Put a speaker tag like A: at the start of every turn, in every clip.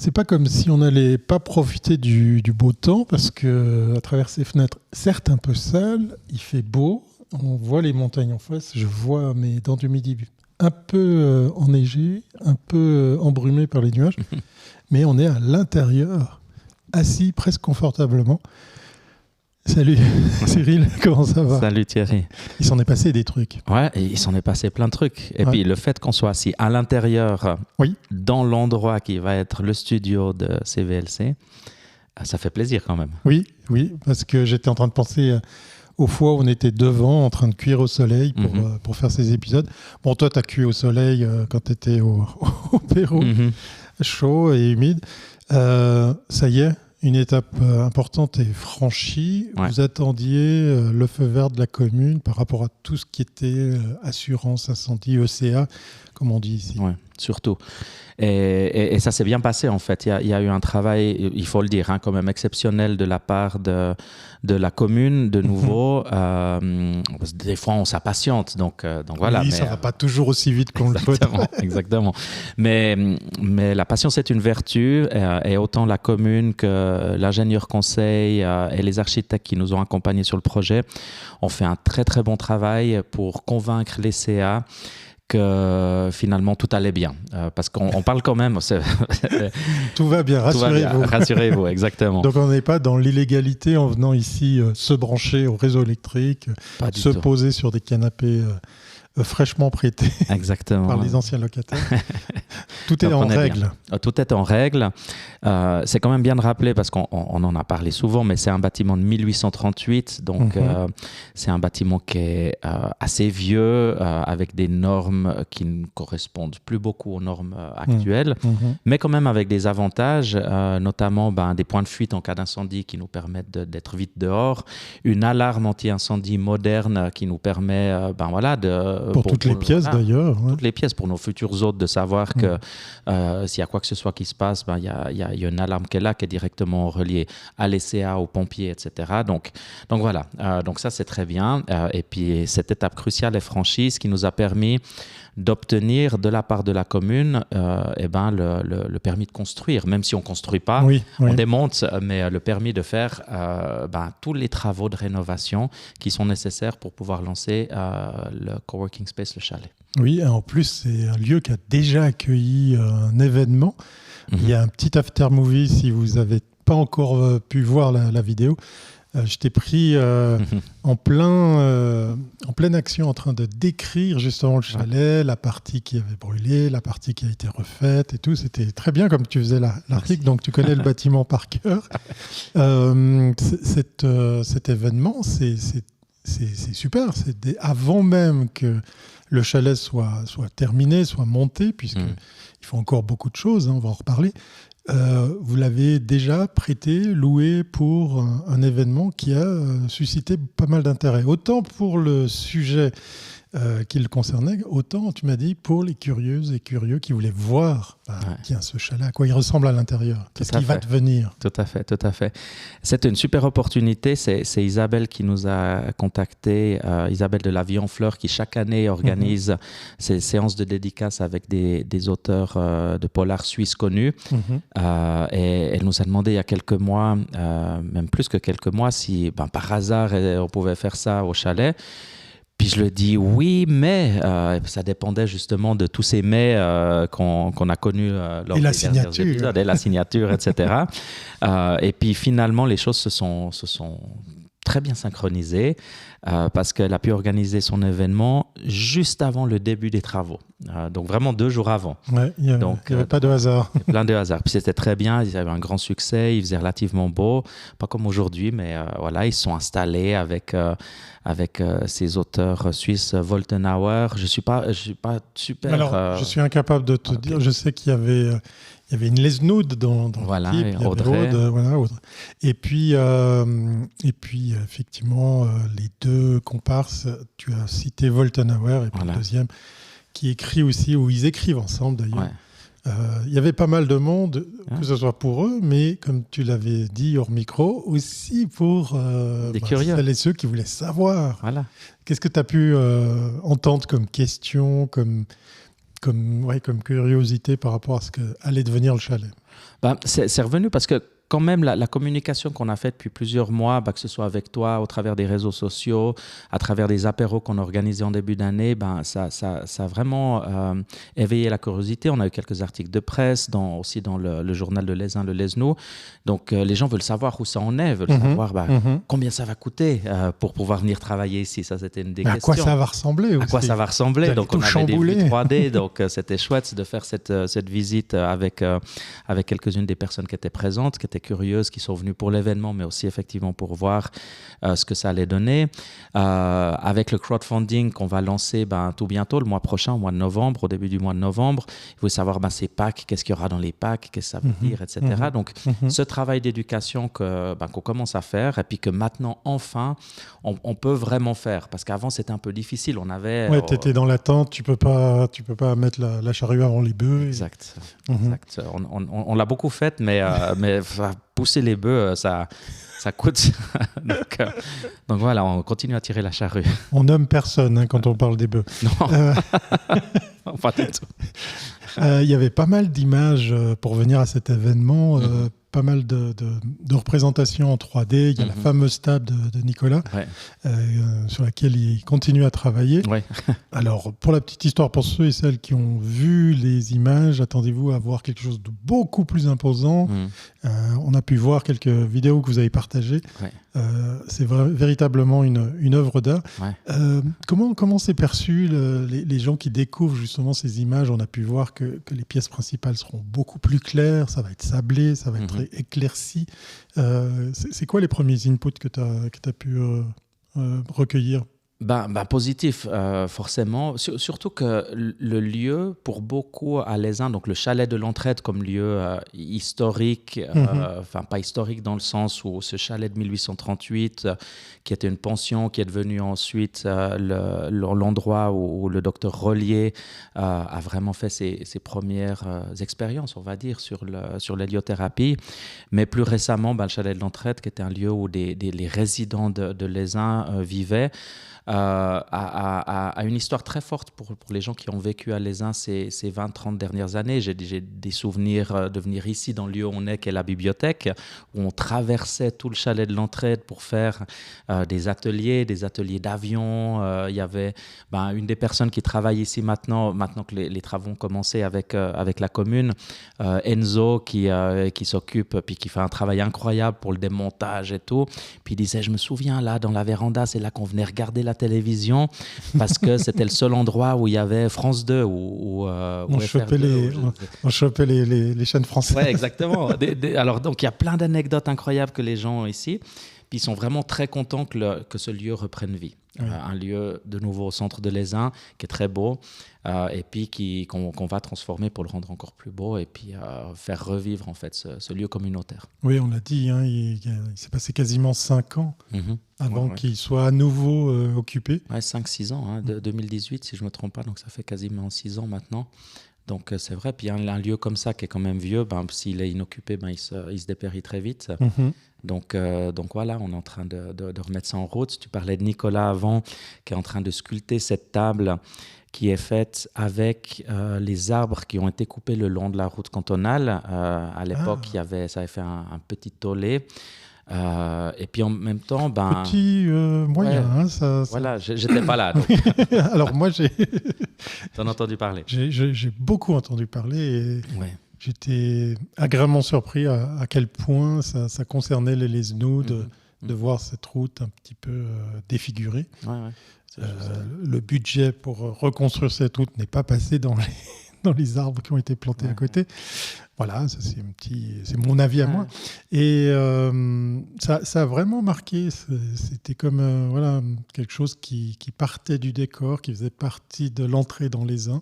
A: c'est pas comme si on n'allait pas profiter du beau temps, parce que à travers ces fenêtres, certes un peu sales, il fait beau, on voit les montagnes en face, je vois mes dents du Midi un peu enneigées, un peu embrumées par les nuages, mais on est à l'intérieur, assis presque confortablement. Salut Cyril, comment ça va?
B: Salut Thierry.
A: Il s'en est passé des trucs.
B: Ouais, et il s'en est passé plein de trucs. Et puis le fait qu'on soit assis à l'intérieur, dans l'endroit qui va être le studio de CVLC, ça fait plaisir quand même.
A: Oui, parce que j'étais en train de penser aux fois où on était devant, en train de cuire au soleil pour faire ces épisodes. Bon, toi, tu as cuit au soleil quand tu étais au Pérou, chaud et humide. Ça y est, une étape importante est franchie. Ouais. Vous attendiez le feu vert de la commune par rapport à tout ce qui était assurance, incendie, ECA, comme on dit ici.
B: Ouais, surtout. Et ça s'est bien passé en fait. Il y a eu un travail, il faut le dire, quand même exceptionnel de la part de la commune, de nouveau. Des fois, on s'impatiente, donc voilà.
A: Oui, ça ne va pas toujours aussi vite qu'on le souhaite.
B: Exactement. Mais la patience est une vertu, et autant la commune que l'ingénieur conseil et les architectes qui nous ont accompagnés sur le projet ont fait un très très bon travail pour convaincre les CA que finalement tout allait bien, parce qu'on parle quand même.
A: Tout va bien, rassurez-vous.
B: Rassurez-vous, exactement.
A: Donc on n'est pas dans l'illégalité en venant ici se brancher au réseau électrique, se poser sur des canapés fraîchement prêtés par les anciens locataires. Tout est en règle.
B: Tout est en règle. C'est quand même bien de rappeler, parce qu'on en a parlé souvent, mais c'est un bâtiment de 1838, donc c'est un bâtiment qui est assez vieux, avec des normes qui ne correspondent plus beaucoup aux normes actuelles, mais quand même avec des avantages, notamment des points de fuite en cas d'incendie qui nous permettent d'être vite dehors, une alarme anti-incendie moderne qui nous permet
A: pour toutes les pièces d'ailleurs.
B: Toutes les pièces, pour nos futurs hôtes, de savoir que s'il y a quoi que ce soit qui se passe, il y a une alarme qui est là, qui est directement reliée à l'ECA, aux pompiers, etc. Donc voilà, donc ça c'est très bien. Et puis cette étape cruciale est franchie, ce qui nous a permis d'obtenir de la part de la commune le permis de construire, même si on ne construit pas, on démonte, mais le permis de faire tous les travaux de rénovation qui sont nécessaires pour pouvoir lancer le coworking space, le chalet.
A: Oui, en plus c'est un lieu qui a déjà accueilli un événement. Il y a un petit after movie, si vous n'avez pas encore pu voir la vidéo. Je t'ai pris en pleine action, en train de décrire justement le chalet, la partie qui avait brûlé, la partie qui a été refaite et tout. C'était très bien comme tu faisais l'article, donc tu connais le bâtiment par cœur. Cet événement, c'est super. Avant même que le chalet soit terminé, soit monté, puisqu'il faut encore beaucoup de choses, on va en reparler. Vous l'avez déjà prêté, loué pour un événement qui a suscité pas mal d'intérêt. Autant pour le sujet qui le concernait, autant, tu m'as dit, pour les curieuses et curieux qui voulaient voir tiens, ce chalet, à quoi il ressemble à l'intérieur, qu'est-ce qui va devenir.
B: Tout à fait. C'était une super opportunité. C'est Isabelle qui nous a contactés, Isabelle de la Vie en Fleurs, qui chaque année organise ces séances de dédicaces avec des auteurs de polar suisses connus. Et elle nous a demandé il y a quelques mois, même plus que quelques mois, si par hasard on pouvait faire ça au chalet. Puis je lui dis oui, mais ça dépendait justement de tous ces mais qu'on a connus lors des derniers épisodes, et la signature, etc. Et puis finalement, les choses se sont très bien synchronisées, parce qu'elle a pu organiser son événement juste avant le début des travaux. Donc vraiment 2 jours avant.
A: Ouais, il n'y avait pas de hasard.
B: Plein de hasard. Puis c'était très bien, ils avaient un grand succès, il faisait relativement beau, pas comme aujourd'hui, mais ils se sont installés avec ces auteurs suisses, Woltenhauer. Je suis pas super...
A: Alors, je suis incapable de te dire, je sais qu'il y avait une Lesnoud dans l'équipe,
B: Audrey.
A: Audrey. Et puis effectivement, les 2 comparses, tu as cité Woltenhauer et puis le deuxième, qui écrit aussi, où ils écrivent ensemble d'ailleurs. Il y avait pas mal de monde, que ce soit pour eux, mais comme tu l'avais dit hors micro, aussi pour celles et ceux qui voulaient savoir. Qu'est-ce que tu as pu entendre comme question, comme comme curiosité par rapport à ce qu'allait devenir le chalet?
B: C'est revenu parce que quand même, la communication qu'on a faite depuis plusieurs mois, que ce soit avec toi, au travers des réseaux sociaux, à travers des apéros qu'on a organisés en début d'année, ça a vraiment éveillé la curiosité. On a eu quelques articles de presse, aussi dans le journal de l'Aisin, le Lesno. Donc, les gens veulent savoir où ça en est, veulent savoir combien ça va coûter pour pouvoir venir travailler ici. Ça, c'était une des questions.
A: À quoi ça va ressembler aussi.
B: À quoi ça va ressembler. Donc, on avait des vues 3D. Donc, c'était chouette de faire cette visite avec quelques-unes des personnes qui étaient présentes, qui étaient curieuses, qui sont venues pour l'événement, mais aussi effectivement pour voir ce que ça allait donner. Avec le crowdfunding qu'on va lancer tout bientôt, le mois prochain, au mois de novembre, au début du mois de novembre, il faut savoir ces packs, qu'est-ce qu'il y aura dans les packs, qu'est-ce que ça veut dire, etc. Donc, ce travail d'éducation qu'on commence à faire et puis que maintenant, enfin, on peut vraiment faire. Parce qu'avant, c'était un peu difficile. On avait...
A: Ouais, tu étais dans l'attente, tu peux pas mettre la charrue avant les bœufs.
B: Exact. Exact. On l'a beaucoup fait, mais pousser les bœufs, ça coûte. donc voilà, on continue à tirer la charrue.
A: On nomme personne quand on parle des bœufs.
B: Non, pas du tout.
A: Il y avait pas mal d'images pour venir à cet événement, pas mal de représentations en 3D. Il y a la fameuse table de Nicolas, sur laquelle il continue à travailler.
B: Ouais.
A: Alors, pour la petite histoire, pour ceux et celles qui ont vu les images, attendez-vous à voir quelque chose de beaucoup plus imposant. On a pu voir quelques vidéos que vous avez partagées.
B: Ouais.
A: C'est véritablement une œuvre d'art.
B: Ouais.
A: Comment c'est perçu les gens qui découvrent justement ces images? On a pu voir que les pièces principales seront beaucoup plus claires, ça va être sablé, ça va être éclairci. C'est quoi les premiers inputs que tu as pu recueillir?
B: Positif, forcément. Surtout que le lieu, pour beaucoup à l'Aisin, donc le chalet de l'Entraide comme lieu historique, enfin pas historique dans le sens où ce chalet de 1838, qui était une pension, qui est devenu ensuite l'endroit où le docteur Rollier a vraiment fait ses premières expériences, on va dire, sur l'héliothérapie. Mais plus récemment, le chalet de l'Entraide, qui était un lieu où les résidents de l'Aisin vivaient, a une histoire très forte pour les gens qui ont vécu à l'Aisin ces 20-30 dernières années. J'ai des souvenirs de venir ici dans le lieu où on est, qui est la bibliothèque, où on traversait tout le chalet de l'Entraide pour faire des ateliers d'avion. Il y avait une des personnes qui travaille ici maintenant que les travaux ont commencé avec la commune, Enzo, qui s'occupe, puis qui fait un travail incroyable pour le démontage et tout. Puis il disait, je me souviens là, dans la véranda, c'est là qu'on venait regarder la télévision parce que c'était le seul endroit où il y avait France 2
A: on chopait les chaînes françaises.
B: Ouais, exactement. Alors donc il y a plein d'anecdotes incroyables que les gens ont ici, puis ils sont vraiment très contents que ce lieu reprenne vie. Un lieu de nouveau au centre de l'Aisin qui est très beau, et puis qu'on va transformer pour le rendre encore plus beau et puis faire revivre en fait ce lieu communautaire.
A: Oui, on l'a dit, il s'est passé quasiment 5 ans avant qu'il soit à nouveau occupé.
B: 5-6 ans, de 2018 si je ne me trompe pas, donc ça fait quasiment 6 ans maintenant. Donc c'est vrai, puis un lieu comme ça qui est quand même vieux, s'il est inoccupé, il se dépérit très vite. Donc voilà, on est en train de remettre ça en route. Tu parlais de Nicolas avant, qui est en train de sculpter cette table qui est faite avec les arbres qui ont été coupés le long de la route cantonale. À l'époque, ça avait fait un petit tollé. Et puis en même temps,
A: petit moyen, ça.
B: Voilà, j'étais pas là. Donc.
A: Alors moi,
B: T'en as entendu parler.
A: J'ai beaucoup entendu parler. Et j'étais agréablement surpris à quel point ça concernait les Lesnous de voir cette route un petit peu défigurée. Le budget pour reconstruire cette route n'est pas passé dans les arbres qui ont été plantés à côté. Voilà, ça c'est mon avis à moi. Et ça a vraiment marqué. C'était comme quelque chose qui partait du décor, qui faisait partie de l'entrée dans l'Aisin.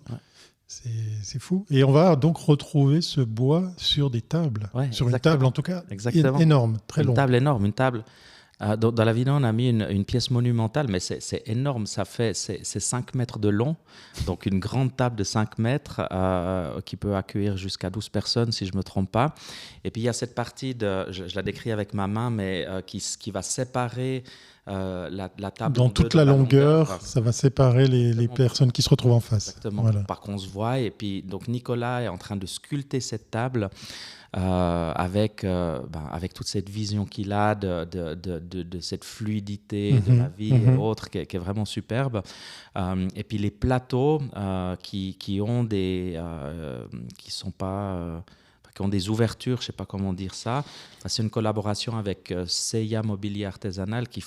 A: C'est fou. Et on va donc retrouver ce bois sur des tables. Sur une table, en tout cas, énorme, très longue.
B: Une table énorme, une table. Dans la vidéo, on a mis une pièce monumentale, mais c'est énorme. C'est 5 mètres de long, donc une grande table de 5 mètres qui peut accueillir jusqu'à 12 personnes, si je ne me trompe pas. Et puis, il y a cette partie, je la décris avec ma main, mais qui va séparer la table
A: dans toute la longueur, ça va séparer les personnes qui se retrouvent en face.
B: Exactement. Voilà. Par contre, on se voit. Et puis, donc, Nicolas est en train de sculpter cette table avec toute cette vision qu'il a de cette fluidité de la vie et autres, qui est vraiment superbe. Et puis, les plateaux qui ont qui sont pas... qui ont des ouvertures, je ne sais pas comment dire ça. C'est une collaboration avec Seiya Mobilier Artisanal qui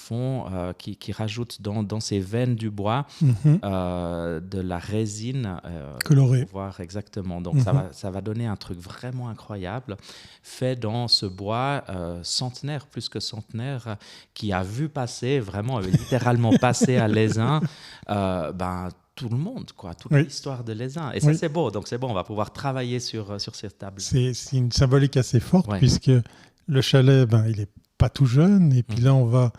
B: rajoute dans ces veines du bois de la résine
A: colorée.
B: Voir exactement. Donc ça va donner un truc vraiment incroyable, fait dans ce bois centenaire, plus que centenaire, qui a vu passer, vraiment littéralement passer à l'Aisin, tout le monde, toute l'histoire de l'Aisin. Et ça, c'est beau. Donc, c'est bon, on va pouvoir travailler sur cette table.
A: C'est une symbolique assez forte, puisque le chalet, il n'est pas tout jeune. Et puis là, on va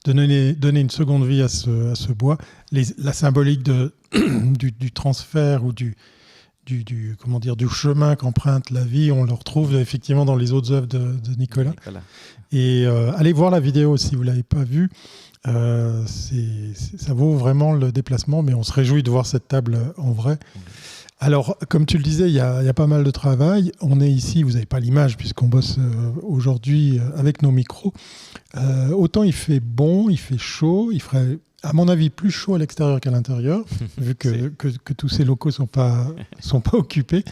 A: donner une seconde vie à ce bois. La symbolique du transfert ou du chemin qu'emprunte la vie, on le retrouve effectivement dans les autres œuvres de Nicolas. Et allez voir la vidéo si vous ne l'avez pas vue. Ça vaut vraiment le déplacement, mais on se réjouit de voir cette table en vrai. Alors, comme tu le disais, il y a pas mal de travail. On est ici, vous n'avez pas l'image puisqu'on bosse aujourd'hui avec nos micros. Autant il fait bon, il fait chaud, il ferait, à mon avis, plus chaud à l'extérieur qu'à l'intérieur, vu que tous ces locaux sont pas occupés.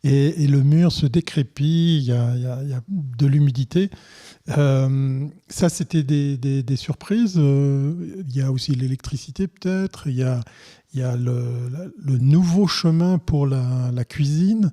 A: Et le mur se décrépit, il y a de l'humidité. Ça, c'était des surprises. Il y a aussi l'électricité, peut-être. Il y a le nouveau chemin pour la cuisine.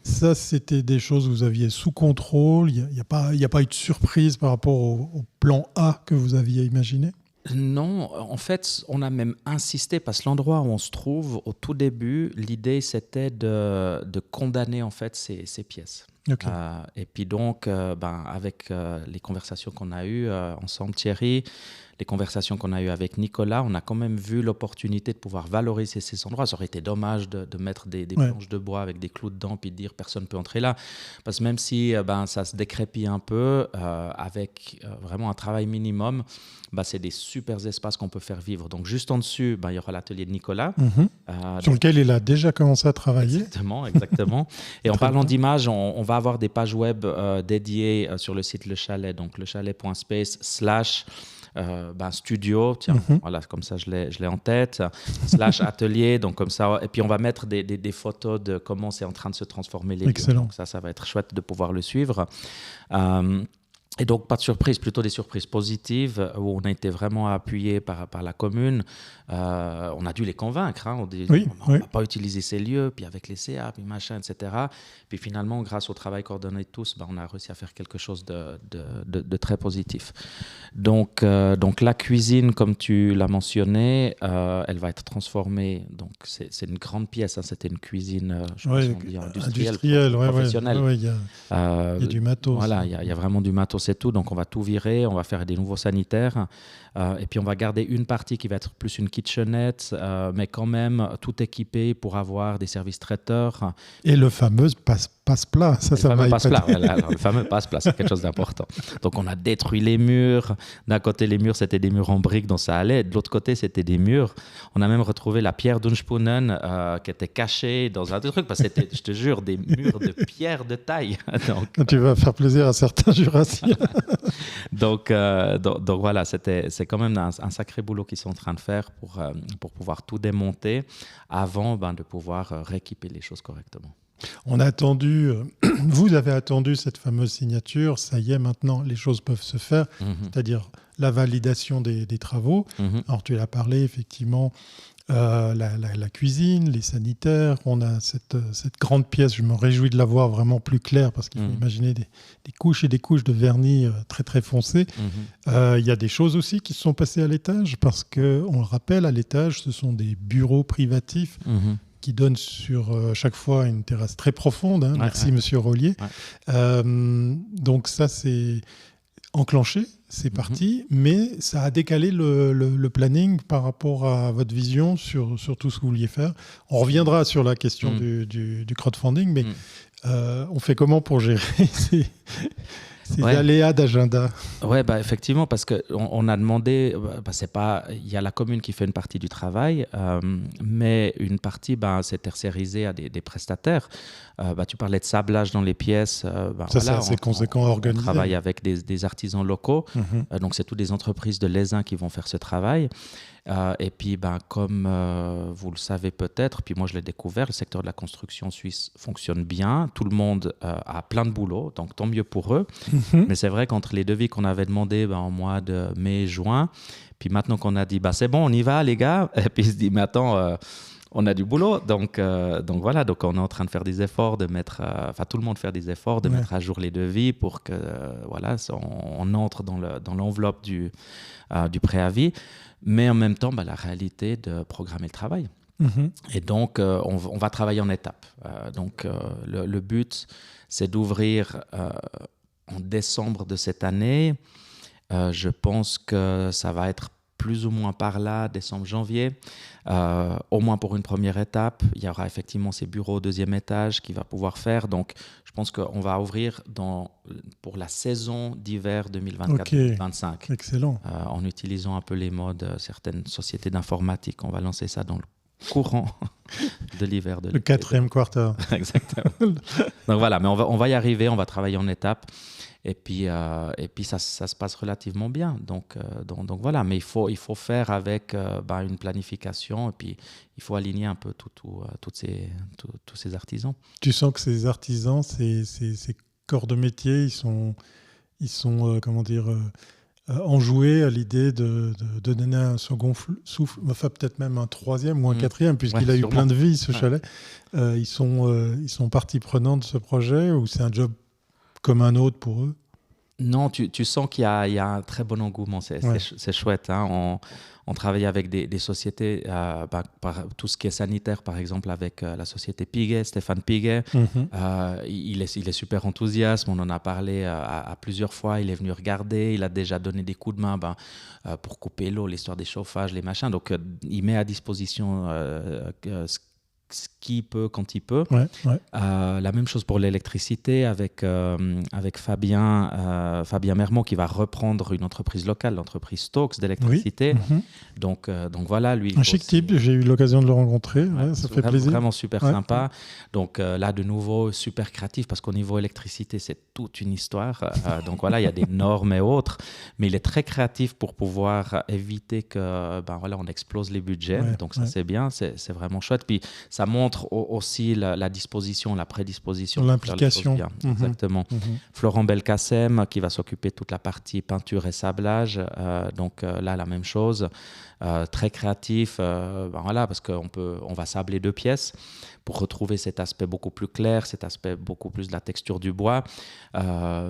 A: Ça, c'était des choses que vous aviez sous contrôle. Il n'y a pas eu de surprise par rapport au plan A que vous aviez imaginé?
B: Non, en fait, on a même insisté, parce que l'endroit où on se trouve, au tout début, l'idée, c'était de condamner en fait ces pièces.
A: Okay.
B: Et puis donc, avec les conversations qu'on a eues ensemble, Thierry, les conversations qu'on a eues avec Nicolas, on a quand même vu l'opportunité de pouvoir valoriser ces endroits. Ça aurait été dommage de mettre des planches de bois avec des clous dedans puis de dire personne ne peut entrer là. Parce que même si ça se décrépit un peu, avec vraiment un travail minimum, c'est des super espaces qu'on peut faire vivre. Donc juste en dessus, il y aura l'atelier de Nicolas.
A: Sur lequel il a déjà commencé à travailler.
B: Exactement. Et en parlant d'images, on va avoir des pages web dédiées sur le site Le Chalet, donc lechalet.space/ studio, voilà, comme ça je l'ai en tête, / atelier, donc comme ça, et puis on va mettre des photos de comment c'est en train de se transformer les lieux. Donc ça va être chouette de pouvoir le suivre. Et donc, pas de surprise, plutôt des surprises positives où on a été vraiment appuyé par la commune. On a dû les convaincre. On ne va pas utiliser ces lieux, puis avec les CA, puis machin, etc. Puis finalement, grâce au travail coordonné de tous, on a réussi à faire quelque chose de très positif. Donc, la cuisine, comme tu l'as mentionné, elle va être transformée. Donc, c'est une grande pièce. C'était une cuisine industrielle, professionnelle.
A: Il y a du matos.
B: Voilà, il y a vraiment du matos. C'est tout, donc on va tout virer, on va faire des nouveaux sanitaires et puis on va garder une partie qui va être plus une kitchenette, mais quand même tout équipé pour avoir des services traiteurs.
A: Et le fameux passe-plat, le
B: fameux passe-plat, c'est quelque chose d'important. Donc on a détruit les murs. D'un côté, les murs, c'était des murs en briques, donc ça allait. De l'autre côté, c'était des murs. On a même retrouvé la pierre d'Unspunnen qui était cachée dans un truc, parce que c'était, je te jure, des murs de pierre de taille. Donc,
A: tu vas faire plaisir à certains Jurassiens.
B: donc voilà, c'est quand même un sacré boulot qu'ils sont en train de faire pour pouvoir tout démonter avant de pouvoir rééquiper les choses correctement.
A: On a attendu, vous avez attendu cette fameuse signature, ça y est, maintenant les choses peuvent se faire, c'est-à-dire la validation des travaux. Alors tu l'as parlé, effectivement, la cuisine, les sanitaires, on a cette grande pièce, je me réjouis de la voir vraiment plus claire parce qu'il faut imaginer des couches et des couches de vernis très très foncés. Il y a des choses aussi qui se sont passées à l'étage parce qu'on le rappelle, à l'étage, ce sont des bureaux privatifs qui donne sur chaque fois une terrasse très profonde. Merci, Monsieur Rollier. Donc ça, c'est enclenché, c'est parti, mais ça a décalé le planning par rapport à votre vision sur tout ce que vous vouliez faire. On reviendra sur la question du crowdfunding, mais on fait comment pour gérer Ces aléas d'agenda.
B: Ouais, effectivement, parce qu'on a demandé, il y a la commune qui fait une partie du travail, mais une partie, c'est tertiarisé à des prestataires. Tu parlais de sablage dans les pièces.
A: C'est assez conséquent à organiser.
B: On travaille avec des artisans locaux, donc c'est toutes des entreprises de l'Aisin qui vont faire ce travail. Et puis, comme vous le savez peut-être, puis moi je l'ai découvert, le secteur de la construction suisse fonctionne bien. Tout le monde a plein de boulot, donc tant mieux pour eux. Mais c'est vrai qu'entre les devis qu'on avait demandés en mois de mai, juin, puis maintenant qu'on a dit c'est bon, on y va les gars, et puis il se dit mais attends, on a du boulot, donc voilà, donc on est en train de faire des efforts, de mettre, tout le monde faire des efforts, de mettre à jour les devis pour que on entre dans l'enveloppe du préavis. Mais en même temps, la réalité de programmer le travail. Et donc, on va travailler en étapes. Le but, c'est d'ouvrir en décembre de cette année. Je pense que ça va être plus ou moins par là, décembre-janvier, au moins pour une première étape. Il y aura effectivement ces bureaux au deuxième étage qui va pouvoir faire. Donc, je pense qu'on va ouvrir pour la saison d'hiver 2024-2025.
A: Excellent.
B: En utilisant un peu les modes, certaines sociétés d'informatique. On va lancer ça dans le courant de l'hiver.
A: Le quatrième quarter.
B: Exactement. Donc voilà, mais on va y arriver, on va travailler en étapes. Et puis ça se passe relativement bien. Donc voilà, mais il faut faire avec une planification et puis il faut aligner un peu tous ces artisans.
A: Tu sens que ces artisans, ces corps de métier, ils sont enjoués à l'idée de donner un second souffle, enfin peut-être même un troisième ou un quatrième, puisqu'il a eu plein de vie ce chalet. Ils sont partie prenante de ce projet ou c'est un job comme un autre pour eux?
B: Non, tu sens qu'il y a un très bon engouement, c'est chouette. Hein. On travaille avec des sociétés, par tout ce qui est sanitaire, par exemple, avec la société Piguet, Stéphane Piguet. Il est super enthousiaste, on en a parlé à plusieurs fois, il est venu regarder, il a déjà donné des coups de main pour couper l'eau, l'histoire des chauffages, les machins. Donc, il met à disposition ce qu'il peut quand il peut. La même chose pour l'électricité avec Fabien Mermont qui va reprendre une entreprise locale, l'entreprise Stokes d'électricité. Donc voilà, lui.
A: Un chic type, j'ai eu l'occasion de le rencontrer, ça fait plaisir.
B: Vraiment super sympa. Donc là, de nouveau, super créatif parce qu'au niveau électricité, c'est toute une histoire. Donc voilà, il y a des normes et autres, mais il est très créatif pour pouvoir éviter que on explose les budgets. Donc ça, c'est bien, c'est vraiment chouette. Puis ça montre aussi la disposition, la prédisposition.
A: L'implication.
B: Exactement. Florent Belkacem qui va s'occuper de toute la partie peinture et sablage. Donc là, la même chose. Très créatif, parce qu'on va sabler 2 pièces pour retrouver cet aspect beaucoup plus clair, cet aspect beaucoup plus de la texture du bois.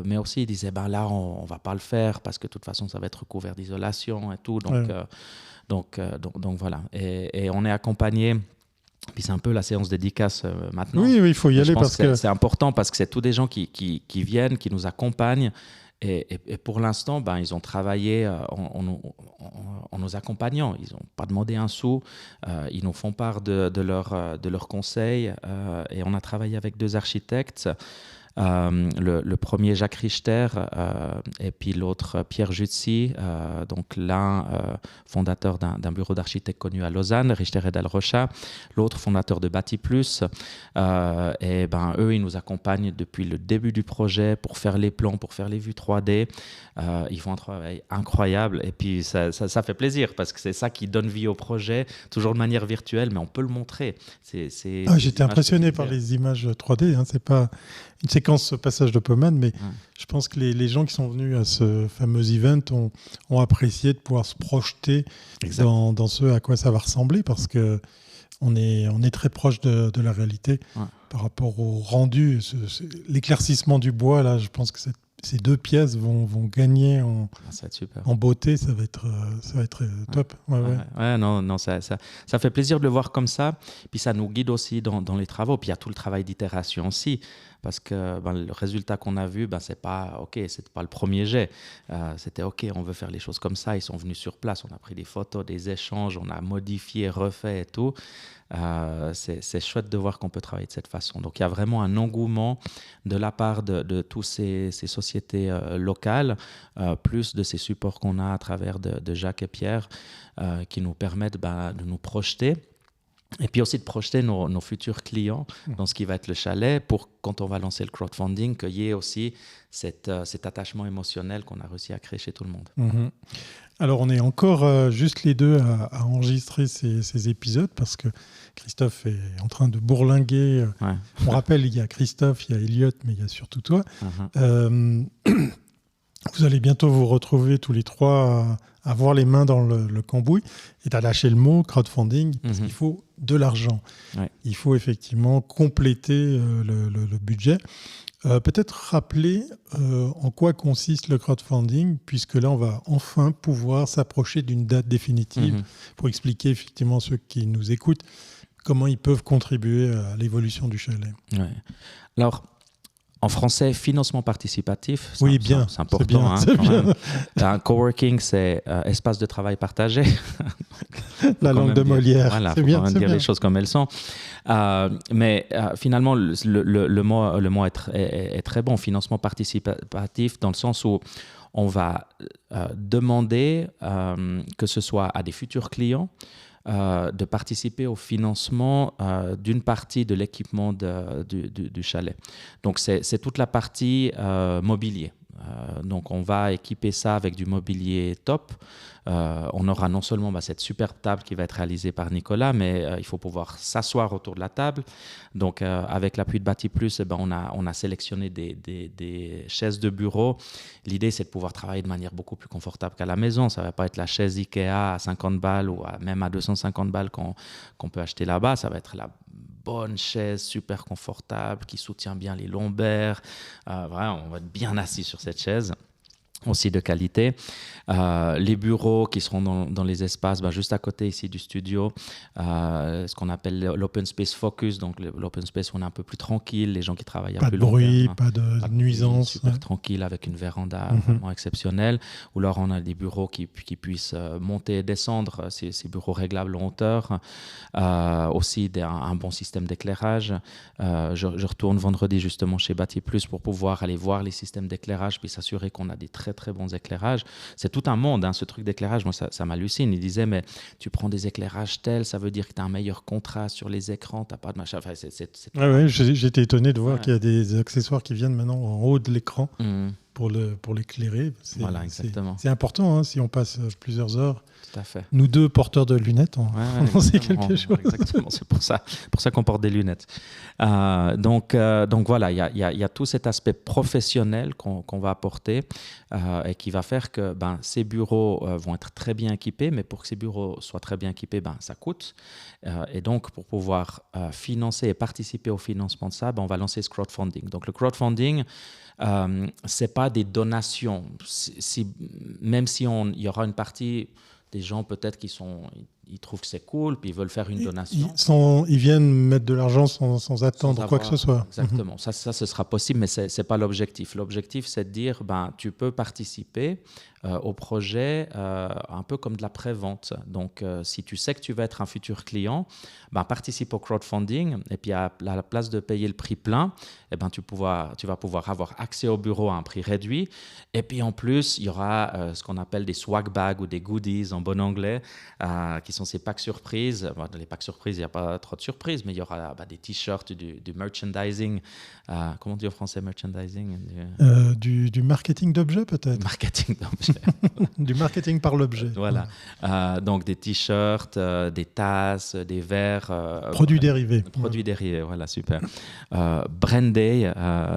B: Mais aussi, il disait, là, on ne va pas le faire parce que de toute façon, ça va être recouvert d'isolation et tout. Donc voilà. Et on est accompagné. Puis c'est un peu la séance dédicace maintenant.
A: Oui, il faut y aller parce que
B: c'est important parce que c'est tous des gens qui viennent, qui nous accompagnent. Et pour l'instant, ils ont travaillé en nous accompagnant. Ils n'ont pas demandé un sou. Ils nous font part de leurs conseils. Et on a travaillé avec 2 architectes. Le premier Jacques Richter et puis l'autre Pierre Jutsi, donc l'un fondateur d'un bureau d'architectes connu à Lausanne, Richter et Dalrocha, l'autre fondateur de Bâti Plus. Et eux, ils nous accompagnent depuis le début du projet pour faire les plans, pour faire les vues 3D. Ils font un travail incroyable et puis ça fait plaisir parce que c'est ça qui donne vie au projet, toujours de manière virtuelle, mais on peut le montrer.
A: J'étais impressionné par les images 3D, hein. C'est pas une séquence passage de pommade, mais je pense que les gens qui sont venus à ce fameux event ont apprécié de pouvoir se projeter dans ce à quoi ça va ressembler parce que on est très proche de la réalité par rapport au rendu. L'éclaircissement du bois, là, je pense que ces 2 pièces vont gagner en beauté, ça va être top.
B: Non, ça fait plaisir de le voir comme ça. Puis ça nous guide aussi dans les travaux. Puis il y a tout le travail d'itération aussi. parce que le résultat qu'on a vu, c'était pas le premier jet. C'était OK, on veut faire les choses comme ça. Ils sont venus sur place, on a pris des photos, des échanges, on a modifié, refait et tout. C'est chouette de voir qu'on peut travailler de cette façon. Donc il y a vraiment un engouement de la part de toutes ces sociétés locales, plus de ces supports qu'on a à travers de Jacques et Pierre, qui nous permettent de nous projeter. Et puis aussi de projeter nos futurs clients dans ce qui va être le chalet pour, quand on va lancer le crowdfunding, qu'il y ait aussi cet attachement émotionnel qu'on a réussi à créer chez tout le monde.
A: Mm-hmm. Alors, on est encore juste les deux à enregistrer ces épisodes parce que Christophe est en train de bourlinguer. Ouais. On rappelle, il y a Christophe, il y a Elliot, mais il y a surtout toi. Uh-huh. Vous allez bientôt vous retrouver tous les trois à avoir les mains dans le cambouis et à lâcher le mot crowdfunding parce qu'il faut de l'argent. Ouais. Il faut effectivement compléter le budget. Peut-être rappeler en quoi consiste le crowdfunding, puisque là, on va enfin pouvoir s'approcher d'une date définitive pour expliquer effectivement ceux qui nous écoutent comment ils peuvent contribuer à l'évolution du chalet.
B: Ouais. Alors, en français, financement participatif,
A: oui, bien.
B: C'est important.
A: C'est bien.
B: Un coworking, c'est espace de travail partagé.
A: La langue de Molière.
B: Voilà, il faut quand même dire les choses comme elles sont. Mais finalement, le mot est très bon, financement participatif, dans le sens où on va demander que ce soit à des futurs clients de participer au financement d'une partie de l'équipement du chalet. Donc, c'est toute la partie mobilier. Donc, on va équiper ça avec du mobilier top. On aura non seulement cette superbe table qui va être réalisée par Nicolas, mais il faut pouvoir s'asseoir autour de la table. Donc, avec l'appui de Bâti Plus, on a sélectionné des chaises de bureau. L'idée, c'est de pouvoir travailler de manière beaucoup plus confortable qu'à la maison. Ça ne va pas être la chaise Ikea à 50 balles ou même à 250 balles qu'on peut acheter là-bas. Ça va être la bonne chaise super confortable qui soutient bien les lombaires. Vraiment, on va être bien assis sur cette chaise. Aussi de qualité. Les bureaux qui seront dans les espaces juste à côté ici du studio, ce qu'on appelle l'open space focus, donc l'open space où on est un peu plus tranquille, les gens qui travaillent à plus
A: long terme. Pas de nuisance.
B: Super tranquille avec une véranda vraiment exceptionnelle. Ou alors on a des bureaux qui puissent monter et descendre, ces bureaux réglables en hauteur. Aussi un bon système d'éclairage. Je retourne vendredi justement chez Bâti Plus pour pouvoir aller voir les systèmes d'éclairage puis s'assurer qu'on a des très bons éclairages. C'est tout un monde, ce truc d'éclairage. Moi, ça m'hallucine. Il disait, mais tu prends des éclairages tels, ça veut dire que tu as un meilleur contraste sur les écrans, tu n'as pas de machin. Enfin,
A: ouais, j'étais étonné de voir qu'il y a des accessoires qui viennent maintenant en haut de l'écran pour l'éclairer.
B: Voilà, exactement.
A: C'est important si on passe plusieurs heures.
B: Tout à fait.
A: Nous deux, porteurs de lunettes, on sait quelque chose.
B: Exactement, c'est pour ça qu'on porte des lunettes. Donc voilà, il y a tout cet aspect professionnel qu'on va apporter et qui va faire que ces bureaux vont être très bien équipés, mais pour que ces bureaux soient très bien équipés, ça coûte. Et donc, pour pouvoir financer et participer au financement de ça, on va lancer ce crowdfunding. Donc le crowdfunding, c'est pas des donations. Même si il y aura une partie des gens peut-être ils trouvent que c'est cool, puis ils veulent faire une donation.
A: Ils viennent mettre de l'argent sans attendre quoi que ce soit.
B: Exactement. Ça, ce sera possible, mais ce n'est pas l'objectif. L'objectif, c'est de dire, tu peux participer au projet un peu comme de la pré-vente. Donc, si tu sais que tu vas être un futur client, participe au crowdfunding, et puis à la place de payer le prix plein, tu vas pouvoir avoir accès au bureau à un prix réduit. Et puis, en plus, il y aura ce qu'on appelle des swag bags ou des goodies en bon anglais, qui sont ces packs surprises. Dans les packs surprises, il n'y a pas trop de surprises, mais il y aura des t-shirts, du merchandising. Comment on dit en français merchandising?
A: Du marketing d'objets peut-être.
B: Marketing d'objets.
A: Du marketing par l'objet.
B: Voilà. Donc des t-shirts, des tasses, des verres.
A: Produits dérivés.
B: Produits dérivés, voilà, super. Brandé,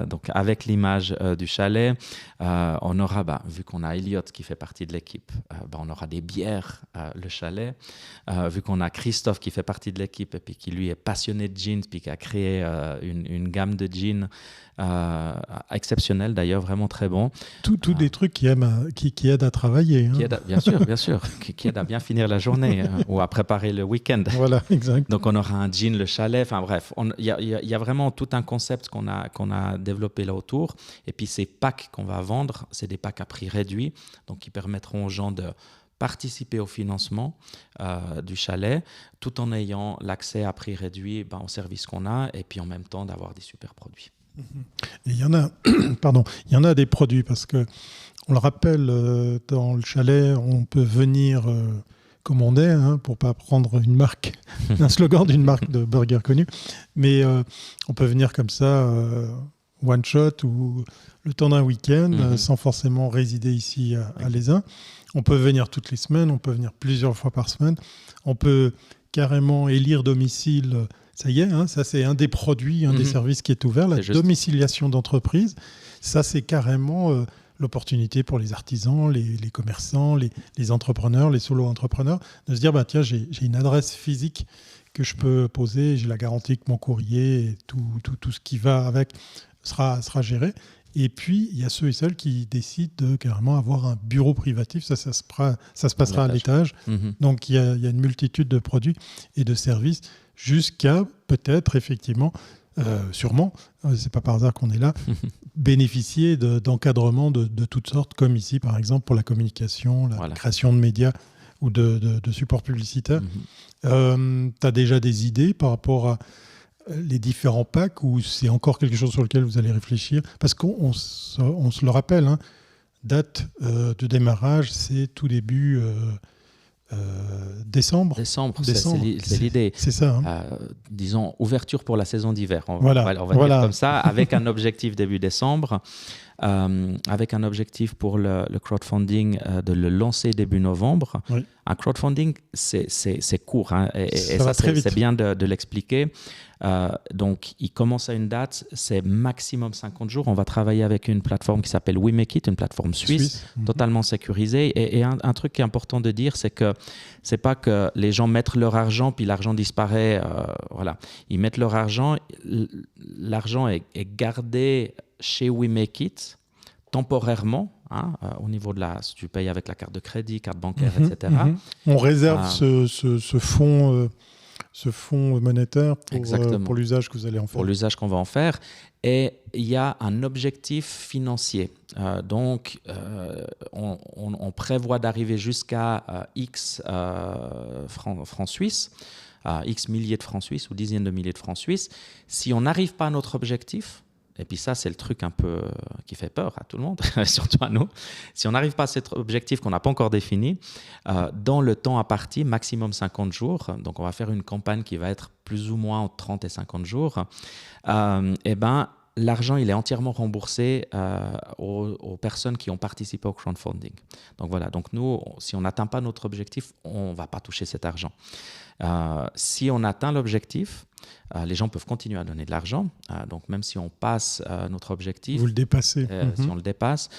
B: donc avec l'image du chalet. On aura, vu qu'on a Elliot qui fait partie de l'équipe, on aura des bières, le chalet. vu qu'on a Christophe qui fait partie de l'équipe et puis qui lui est passionné de jeans, puis qui a créé une gamme de jeans exceptionnelle d'ailleurs, vraiment très bon.
A: Tout des trucs qui aident à travailler. Hein.
B: Bien sûr, qui aident à bien finir la journée ou à préparer le week-end.
A: Voilà, exact.
B: Donc on aura un jean, le chalet, enfin bref, il y a vraiment tout un concept qu'on a développé là autour. Et puis ces packs qu'on va vendre, c'est des packs à prix réduit, donc qui permettront aux gens de participer au financement du chalet, tout en ayant l'accès à prix réduit aux services qu'on a, et puis en même temps d'avoir des super produits.
A: Et il y en a, il y en a des produits, parce que on le rappelle, dans le chalet, on peut venir comme on est, pour pas prendre une marque, un slogan d'une marque de burger connue, mais on peut venir comme ça, one shot ou le temps d'un week-end, sans forcément résider ici à Lézin. On peut venir toutes les semaines, on peut venir plusieurs fois par semaine, on peut carrément élire domicile. Ça y est, ça c'est un des produits, un des services qui est ouvert, la domiciliation d'entreprise. Ça c'est carrément l'opportunité pour les artisans, les commerçants, les entrepreneurs, les solo-entrepreneurs, de se dire, tiens, j'ai une adresse physique que je peux poser, j'ai la garantie que mon courrier et tout ce qui va avec sera géré. Et puis, il y a ceux et celles qui décident de carrément avoir un bureau privatif. Ça se passera à l'étage. Donc, il y a une multitude de produits et de services jusqu'à peut-être, effectivement, sûrement, c'est pas par hasard qu'on est là, bénéficier d'encadrement de toutes sortes, comme ici, par exemple, pour la communication, la création de médias ou de supports publicitaires. Tu as déjà des idées par rapport à les différents packs, ou c'est encore quelque chose sur lequel vous allez réfléchir? Parce qu'on se le rappelle, date de démarrage, c'est tout début décembre.
B: Décembre. C'est l'idée.
A: C'est ça.
B: Disons, ouverture pour la saison d'hiver. On
A: va
B: dire comme ça, avec un objectif début décembre, avec un objectif pour le crowdfunding de le lancer début novembre. Oui. Un crowdfunding, c'est court, et ça c'est bien de l'expliquer. Donc, il commence à une date, c'est maximum 50 jours. On va travailler avec une plateforme qui s'appelle We Make It, une plateforme suisse. Totalement sécurisée. Et un truc qui est important de dire, c'est que c'est pas que les gens mettent leur argent puis l'argent disparaît. Voilà, ils mettent leur argent, l'argent est gardé chez We Make It temporairement. Au niveau de si tu payes avec la carte de crédit, carte bancaire, etc.
A: On réserve ce fonds monétaire pour l'usage que vous allez en faire.
B: Pour l'usage qu'on va en faire. Et il y a un objectif financier. Donc, on prévoit d'arriver jusqu'à X francs suisses, X milliers de francs suisses ou dizaines de milliers de francs suisses. Si on n'arrive pas à notre objectif, et puis ça, c'est le truc un peu qui fait peur à tout le monde, surtout à nous. Si on n'arrive pas à cet objectif qu'on n'a pas encore défini, dans le temps imparti, maximum 50 jours, donc on va faire une campagne qui va être plus ou moins entre 30 et 50 jours, l'argent, il est entièrement remboursé aux personnes qui ont participé au crowdfunding. Donc voilà, donc nous, si on n'atteint pas notre objectif, on ne va pas toucher cet argent. Si on atteint l'objectif, les gens peuvent continuer à donner de l'argent. Donc même si on passe notre objectif,
A: vous le dépassez.
B: Si on le dépasse,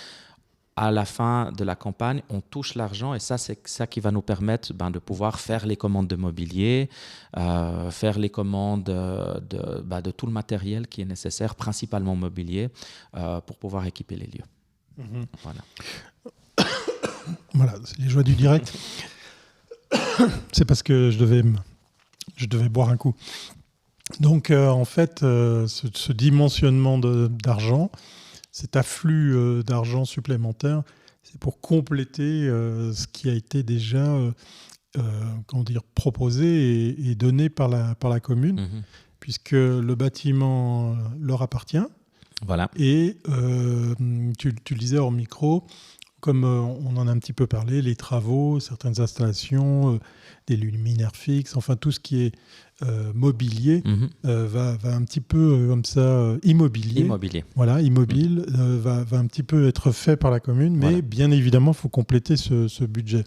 B: à la fin de la campagne, on touche l'argent, et ça, c'est ça qui va nous permettre de pouvoir faire les commandes de mobilier, faire les commandes de tout le matériel qui est nécessaire, principalement mobilier, pour pouvoir équiper les lieux. Voilà.
A: Voilà, c'est les joies du direct. C'est parce que je devais boire un coup. Donc, en fait, ce dimensionnement d'argent, cet afflux d'argent supplémentaire, c'est pour compléter ce qui a été déjà proposé et donné par la commune, puisque le bâtiment leur appartient.
B: Voilà.
A: Et tu le disais hors micro, comme on en a un petit peu parlé, les travaux, certaines installations, des luminaires fixes, enfin tout ce qui est mobilier va un petit peu comme ça, immobilier. Voilà, immobile, va un petit peu être fait par la commune, mais bien évidemment, il faut compléter ce budget.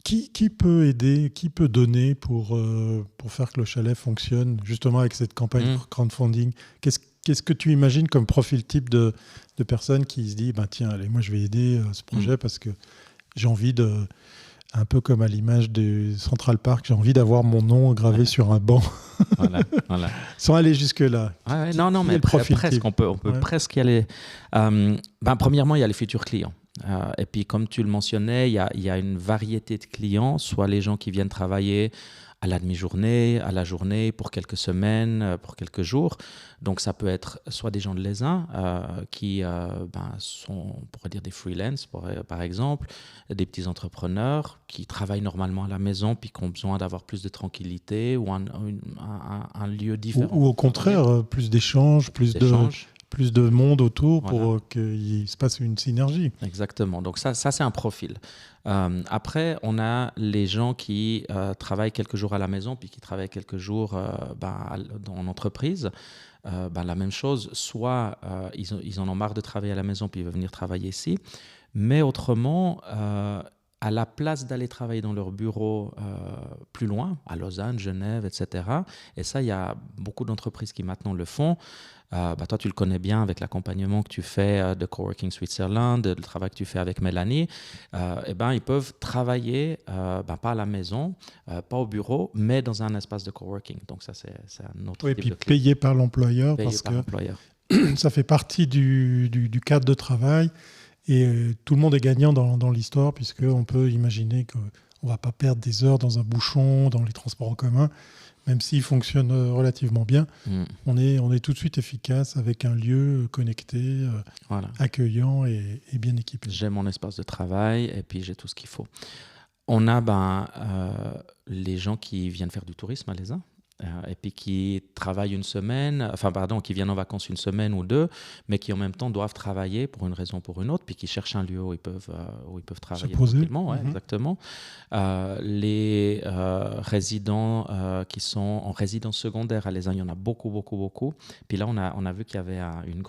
A: Qui peut aider, qui peut donner pour faire que le chalet fonctionne, justement avec cette campagne crowdfunding? Qu'est-ce que tu imagines comme profil type de personne qui se dit tiens, allez, moi je vais aider ce projet parce que j'ai envie un peu comme à l'image du Central Park, j'ai envie d'avoir mon nom gravé sur un banc.
B: Voilà.
A: Sans aller jusque-là.
B: Non, mais presque, on peut presque y aller. Premièrement, il y a les futurs clients. Et puis, comme tu le mentionnais, il y a une variété de clients, soit les gens qui viennent travailler à la demi-journée, à la journée, pour quelques semaines, pour quelques jours. Donc, ça peut être soit des gens de l'ESA qui sont, on pourrait dire, des freelance, par exemple, des petits entrepreneurs qui travaillent normalement à la maison puis qui ont besoin d'avoir plus de tranquillité ou un lieu différent.
A: Ou au contraire, plus d'échanges, plus de monde autour pour qu'il se passe une synergie.
B: Exactement. Donc ça c'est un profil. Après, on a les gens qui travaillent quelques jours à la maison puis qui travaillent quelques jours en entreprise. La même chose, soit ils en ont marre de travailler à la maison puis ils veulent venir travailler ici. Mais autrement, à la place d'aller travailler dans leur bureau plus loin, à Lausanne, Genève, etc. Et ça, il y a beaucoup d'entreprises qui maintenant le font. Toi, tu le connais bien avec l'accompagnement que tu fais de Coworking Switzerland, le travail que tu fais avec Mélanie. Ils peuvent travailler, pas à la maison, pas au bureau, mais dans un espace de coworking. Donc ça, c'est un autre type de client.
A: Payé par l'employeur, parce que ça fait partie du cadre de travail. Et tout le monde est gagnant dans l'histoire, puisqu'on peut imaginer qu'on ne va pas perdre des heures dans un bouchon, dans les transports en commun. Même s'il fonctionne relativement bien, on est tout de suite efficace avec un lieu connecté, accueillant et bien équipé.
B: J'ai mon espace de travail et puis j'ai tout ce qu'il faut. On a les gens qui viennent faire du tourisme à l'ESA. Et puis qui travaillent qui viennent en vacances une semaine ou deux, mais qui en même temps doivent travailler pour une raison ou pour une autre, puis qui cherchent un lieu où ils peuvent travailler tranquillement. Exactement. Les résidents qui sont en résidence secondaire à l'ESA, il y en a beaucoup. Puis là, on a vu qu'il y avait une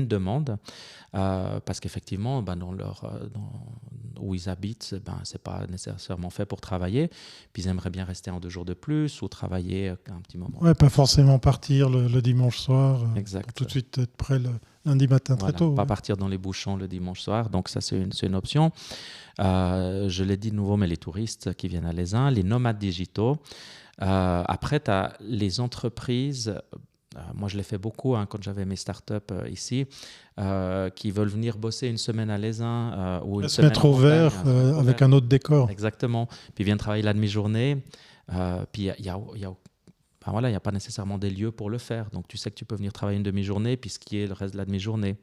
B: demande, parce qu'effectivement, où ils habitent, c'est pas nécessairement fait pour travailler, puis ils aimeraient bien rester en 2 jours de plus ou travailler un petit moment.
A: Ouais, pas forcément partir le dimanche soir,
B: exact.
A: Tout de suite être prêt le lundi matin très tôt.
B: Pas partir dans les bouchons le dimanche soir, donc ça c'est une option. Je l'ai dit de nouveau, mais les touristes qui viennent à l'ESA, les nomades digitaux. Après, tu as les entreprises. Moi, je l'ai fait beaucoup quand j'avais mes startups ici, qui veulent venir bosser une semaine à l'ESA ou une
A: se
B: semaine
A: mettre au vert avec un autre décor.
B: Exactement. Puis ils viennent travailler la demi-journée. Puis il n'y a pas nécessairement des lieux pour le faire. Donc tu sais que tu peux venir travailler une demi-journée, puis skier le reste de la demi-journée.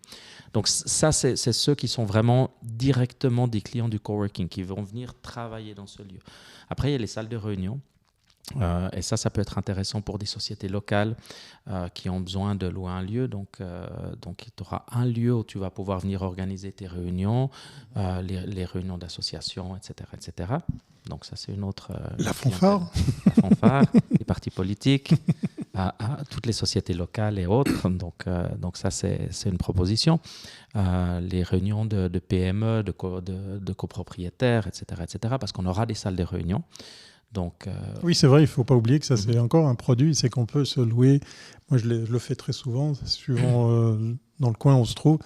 B: Donc ça, c'est ceux qui sont vraiment directement des clients du coworking, qui vont venir travailler dans ce lieu. Après, il y a les salles de réunion. Et ça peut être intéressant pour des sociétés locales qui ont besoin de louer un lieu. Donc tu auras un lieu où tu vas pouvoir venir organiser tes réunions, les réunions d'associations, etc. Donc ça, c'est une autre...
A: La fanfare.
B: La fanfare, les partis politiques, toutes les sociétés locales et autres. Donc ça, c'est une proposition. Les réunions de PME, de copropriétaires, etc. Parce qu'on aura des salles de réunion. Donc,
A: oui, c'est vrai, il ne faut pas oublier que ça, c'est encore un produit, c'est qu'on peut se louer. Moi, je le fais très souvent, suivant dans le coin où on se trouve.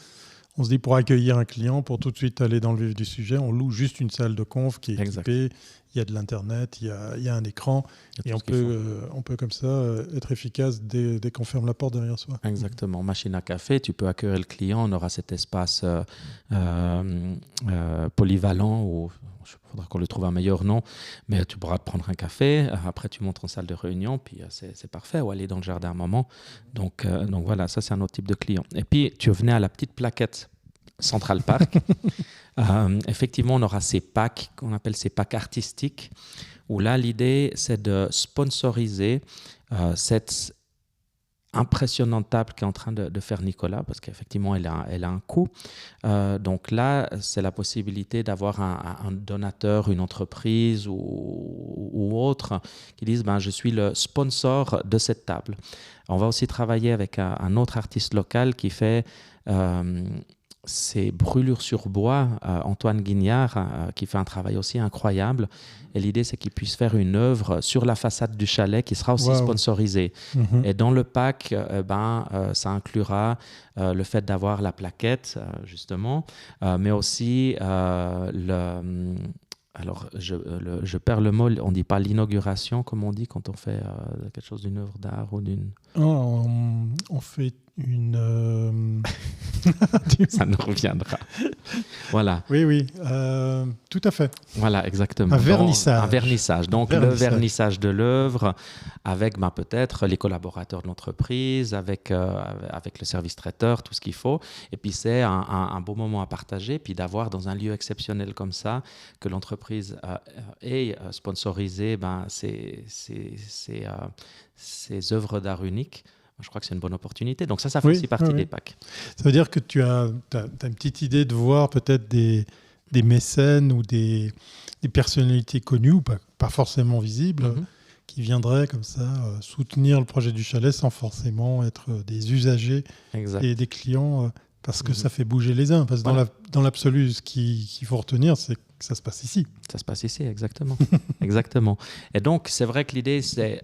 A: On se dit, pour accueillir un client, pour tout de suite aller dans le vif du sujet, on loue juste une salle de conf qui est équipée. Il y a de l'Internet, il y a un écran, et on peut comme ça être efficace dès qu'on ferme la porte derrière soi.
B: Exactement. Machine à café, tu peux accueillir le client, on aura cet espace polyvalent où il faudra qu'on lui trouve un meilleur nom, mais tu pourras prendre un café, après tu montes en salle de réunion, puis c'est parfait, ou aller dans le jardin un moment. Donc voilà, ça c'est un autre type de client. Et puis tu venais à la petite plaquette Central Park. Effectivement, on aura ces packs, qu'on appelle ces packs artistiques, où là l'idée c'est de sponsoriser cette impressionnante table qu'est en train de faire Nicolas, parce qu'effectivement elle a un coût. Donc là c'est la possibilité d'avoir un donateur, une entreprise ou autre qui disent je suis le sponsor de cette table. On va aussi travailler avec un autre artiste local qui fait c'est Brûlures sur bois, Antoine Guignard, qui fait un travail aussi incroyable. Et l'idée, c'est qu'il puisse faire une œuvre sur la façade du chalet qui sera aussi sponsorisée. Et dans le pack, ça inclura le fait d'avoir la plaquette, justement, mais aussi Alors, je perds le mot, on ne dit pas l'inauguration, comme on dit quand on fait quelque chose d'une œuvre d'art ou d'une...
A: On fait une...
B: Ça nous reviendra. Voilà.
A: Oui, tout à fait.
B: Voilà, exactement.
A: Un vernissage.
B: Un vernissage. Donc, le vernissage de l'œuvre avec peut-être les collaborateurs de l'entreprise, avec le service traiteur, tout ce qu'il faut. Et puis, c'est un beau moment à partager. Puis, d'avoir dans un lieu exceptionnel comme ça, que l'entreprise ait sponsorisé ces œuvres d'art uniques. Je crois que c'est une bonne opportunité. Donc ça fait aussi partie des packs.
A: Ça veut dire que tu as une petite idée de voir peut-être des mécènes ou des personnalités connues, ou pas forcément visibles, qui viendraient comme ça soutenir le projet du chalet sans forcément être des usagers et des clients, parce que ça fait bouger les uns. Parce que dans l'absolu, ce qu'il faut retenir, c'est que ça se passe ici.
B: Ça se passe ici, exactement. Exactement. Et donc, c'est vrai que l'idée, c'est...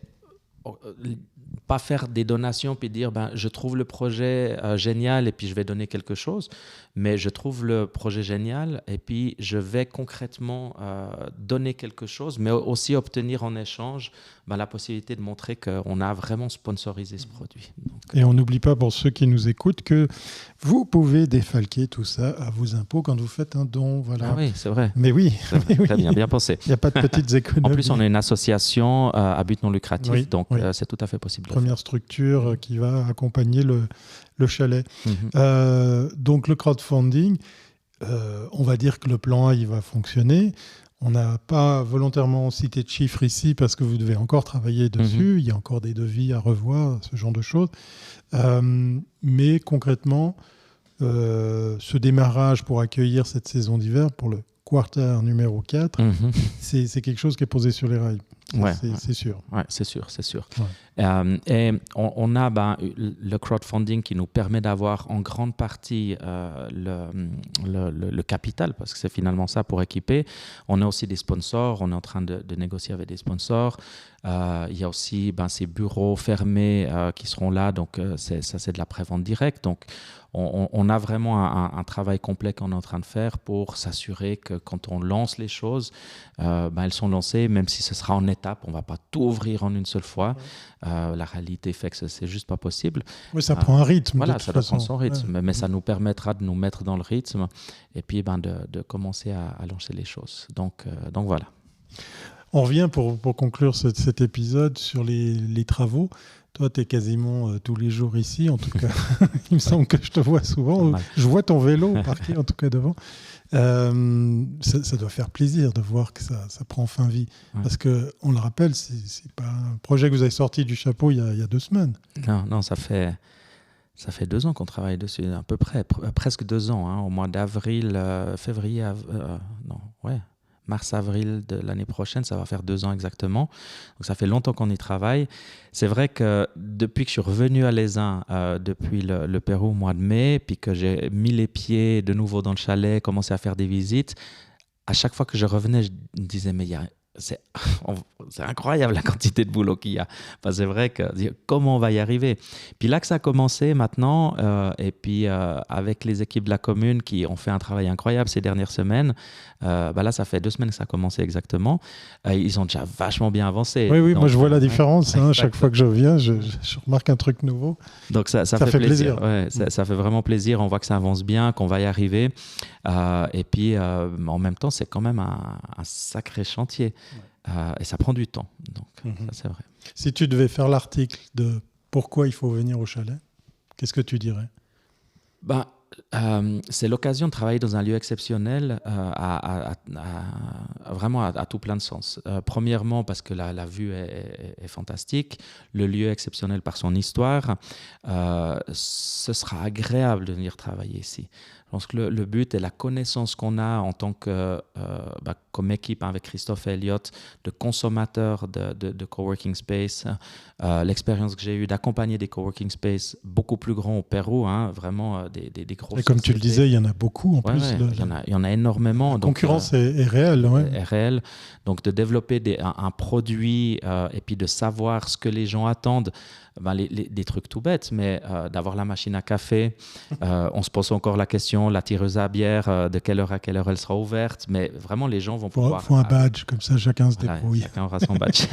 B: pas faire des donations puis dire je trouve le projet génial et puis je vais donner quelque chose, mais je trouve le projet génial et puis je vais concrètement donner quelque chose, mais aussi obtenir en échange la possibilité de montrer qu'on a vraiment sponsorisé ce produit. Donc,
A: et on n'oublie pas, pour ceux qui nous écoutent, que vous pouvez défalquer tout ça à vos impôts quand vous faites un don. Voilà.
B: Ah oui, c'est vrai.
A: Mais oui,
B: très bien pensé.
A: Il n'y a pas de petites économies.
B: En plus, on est une association à but non lucratif, donc c'est tout à fait possible.
A: Première structure qui va accompagner le chalet. Donc le crowdfunding, on va dire que le plan A il va fonctionner. On n'a pas volontairement cité de chiffres ici parce que vous devez encore travailler dessus. Il y a encore des devis à revoir, ce genre de choses. Mais concrètement, ce démarrage pour accueillir cette saison d'hiver, pour le quarter numéro 4, c'est quelque chose qui est posé sur les rails. C'est sûr.
B: Ouais, c'est sûr.
A: Ouais.
B: Et on a le crowdfunding qui nous permet d'avoir en grande partie le capital, parce que c'est finalement ça pour équiper. On a aussi des sponsors, on est en train de négocier avec des sponsors. Il y a aussi ces bureaux fermés qui seront là, donc c'est de la prévente directe. Donc on a vraiment un travail complet qu'on est en train de faire pour s'assurer que quand on lance les choses, elles sont lancées, même si ce sera en étapes. On ne va pas tout ouvrir en une seule fois. La réalité fait que c'est juste pas possible.
A: Oui, ça prend un rythme.
B: Voilà, ça doit prendre son rythme, mais ça nous permettra de nous mettre dans le rythme et puis de commencer à lancer les choses. Donc voilà.
A: On revient pour conclure cet épisode sur les travaux. Toi, tu es quasiment tous les jours ici, en tout cas. Il me semble que je te vois souvent. Je vois ton vélo parqué, en tout cas, devant. Ça doit faire plaisir de voir que ça prend fin vie. Ouais. Parce qu'on le rappelle, c'est pas un projet que vous avez sorti du chapeau il y a 2 semaines.
B: Non, ça fait 2 ans qu'on travaille dessus, à peu près, presque 2 ans, au mois d'avril, février, mars-avril de l'année prochaine, ça va faire 2 ans exactement. Donc ça fait longtemps qu'on y travaille. C'est vrai que depuis que je suis revenu à l'Aisin, depuis le Pérou au mois de mai, puis que j'ai mis les pieds de nouveau dans le chalet, commencé à faire des visites, à chaque fois que je revenais, je me disais, mais c'est incroyable la quantité de boulot qu'il y a. Enfin, c'est vrai que comment on va y arriver? Puis là que ça a commencé maintenant, et puis avec les équipes de la commune qui ont fait un travail incroyable ces dernières semaines, là ça fait 2 semaines que ça a commencé exactement. Ils ont déjà vachement bien avancé.
A: Oui, donc, moi je vois la différence. Chaque fois que je viens, je remarque un truc nouveau.
B: Donc ça fait plaisir. Ouais, ça fait vraiment plaisir. On voit que ça avance bien, qu'on va y arriver. Et puis en même temps, c'est quand même un sacré chantier. Et ça prend du temps, donc ça c'est vrai.
A: Si tu devais faire l'article de pourquoi il faut venir au chalet, qu'est-ce que tu dirais?
B: C'est l'occasion de travailler dans un lieu exceptionnel vraiment à tout plein de sens. Premièrement, parce que la vue est fantastique, le lieu est exceptionnel par son histoire. Ce sera agréable de venir travailler ici. Je pense que le but et la connaissance qu'on a en tant que, comme équipe avec Christophe et Elliott, de consommateurs de coworking space, l'expérience que j'ai eue d'accompagner des coworking space beaucoup plus grands au Pérou, vraiment des grosses.
A: Et comme tu le disais, il y en a beaucoup en plus.
B: Il y en a énormément.
A: La concurrence est réelle.
B: Est réelle. Donc de développer un produit et puis de savoir ce que les gens attendent. des trucs tout bêtes, mais d'avoir la machine à café. On se pose encore la question, la tireuse à bière, de quelle heure à quelle heure elle sera ouverte. Mais vraiment, les gens vont pouvoir...
A: Il faut un badge, comme ça chacun se débrouille.
B: Chacun aura son badge.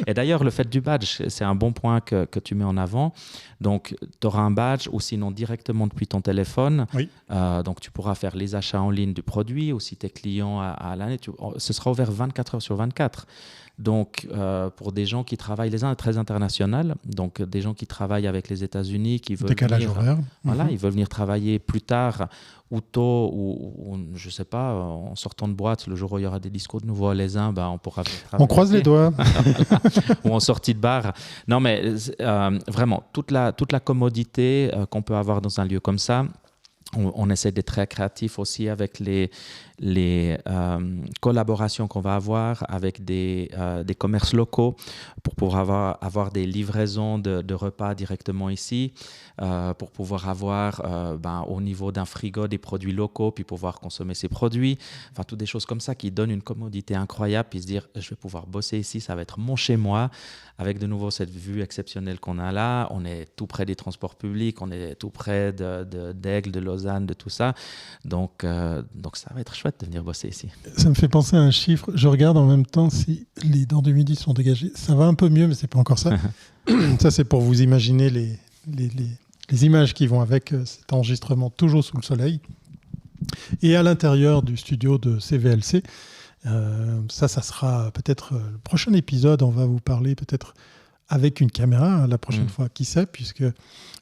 B: Et d'ailleurs, le fait du badge, c'est un bon point que tu mets en avant. Donc, tu auras un badge ou sinon directement depuis ton téléphone.
A: Oui.
B: Donc, tu pourras faire les achats en ligne du produit ou si tes clients à l'année. Ce sera ouvert 24 heures sur 24. Donc, pour des gens qui travaillent, les uns très international, donc des gens qui travaillent avec les États-Unis, qui veulent
A: décalage horaire.
B: Voilà, ils veulent venir travailler plus tard ou tôt, ou je ne sais pas, en sortant de boîte, le jour où il y aura des discours de nouveau à l'ESIN, on pourra venir travailler.
A: On croise les doigts.
B: Ou en sortie de bar. Non, mais vraiment, toute la commodité qu'on peut avoir dans un lieu comme ça, on essaie d'être très créatif aussi avec les collaborations qu'on va avoir avec des commerces locaux pour pouvoir avoir des livraisons de repas directement ici, pour pouvoir avoir au niveau d'un frigo des produits locaux, puis pouvoir consommer ces produits. Enfin, toutes des choses comme ça qui donnent une commodité incroyable, puis se dire, je vais pouvoir bosser ici, ça va être mon chez moi, avec de nouveau cette vue exceptionnelle qu'on a là. On est tout près des transports publics, on est tout près d'Aigle, de Lausanne, de tout ça. Donc ça va être chouette de venir bosser ici.
A: Ça me fait penser à un chiffre. Je regarde en même temps si les dents du midi sont dégagées. Ça va un peu mieux, mais c'est pas encore ça. Ça, c'est pour vous imaginer les images qui vont avec cet enregistrement toujours sous le soleil. Et à l'intérieur du studio de CVLC, ça sera peut-être le prochain épisode. On va vous parler peut-être avec une caméra la prochaine fois, qui sait, puisque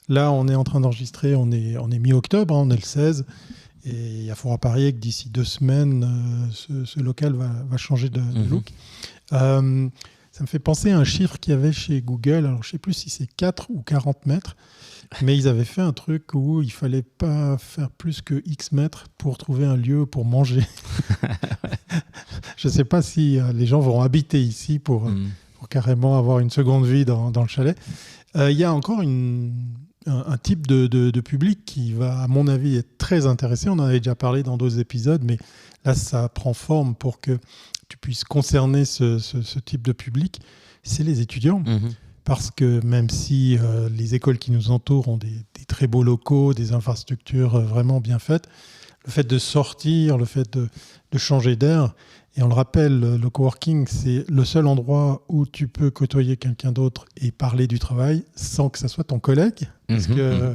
A: là, on est en train d'enregistrer, on est mi-octobre, on est le 16, et il faudra parier que d'ici 2 semaines, ce local va changer de look. Ça me fait penser à un chiffre qu'il y avait chez Google, alors je ne sais plus si c'est 4 ou 40 mètres, mais ils avaient fait un truc où il ne fallait pas faire plus que X mètres pour trouver un lieu pour manger. Je ne sais pas si les gens vont habiter ici pour carrément avoir une seconde vie dans le chalet. Il y a encore un type de public qui va, à mon avis, être très intéressé. On en avait déjà parlé dans d'autres épisodes, mais là, ça prend forme pour que tu puisses concerner ce type de public. C'est les étudiants. Parce que même si les écoles qui nous entourent ont des très beaux locaux, des infrastructures vraiment bien faites, le fait de sortir, le fait de changer d'air, et on le rappelle, le coworking, c'est le seul endroit où tu peux côtoyer quelqu'un d'autre et parler du travail sans que ça soit ton collègue. Parce que